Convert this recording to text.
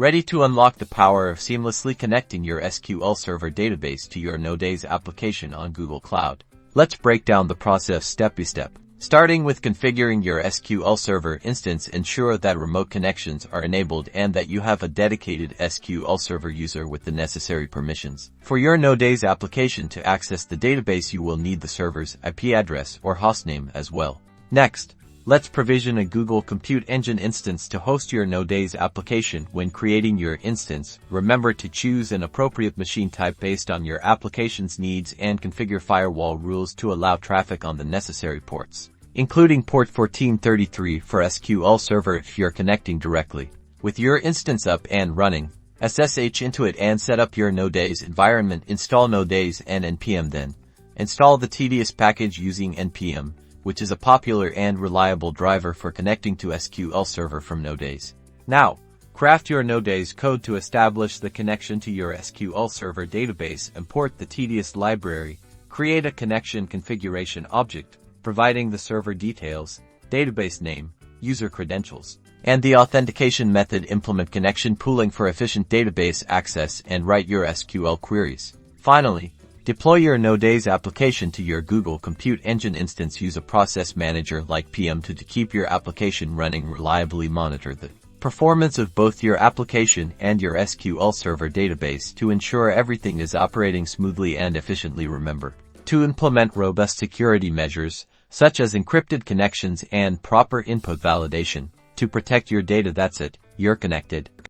Ready to unlock the power of seamlessly connecting your SQL Server database to your Node.js application on Google Cloud. Let's break down the process step by step. Starting with configuring your SQL Server instance, ensure that remote connections are enabled and that you have a dedicated SQL Server user with the necessary permissions. For your Node.js application to access the database, you will need the server's IP address or hostname as well. Next, let's provision a Google Compute Engine instance to host your Node.js application. When creating your instance, remember to choose an appropriate machine type based on your application's needs and configure firewall rules to allow traffic on the necessary ports, including port 1433 for SQL Server if you're connecting directly. With your instance up and running, SSH into it and set up your Node.js environment. Install Node.js and npm, then install the tedious package using npm, which is a popular and reliable driver for connecting to SQL Server from Node.js. Now, craft your Node.js code to establish the connection to your SQL Server database. Import the tedious library. Create a connection configuration object, providing the server details, database name, user credentials, and the authentication method. Implement connection pooling for efficient database access and write your SQL queries. Finally, deploy your Node.js application to your Google Compute Engine instance. Use a process manager like PM to keep your application running reliably. Monitor the performance of both your application and your SQL Server database to ensure everything is operating smoothly and efficiently. Remember to implement robust security measures, such as encrypted connections and proper input validation, to protect your data. That's it, you're connected.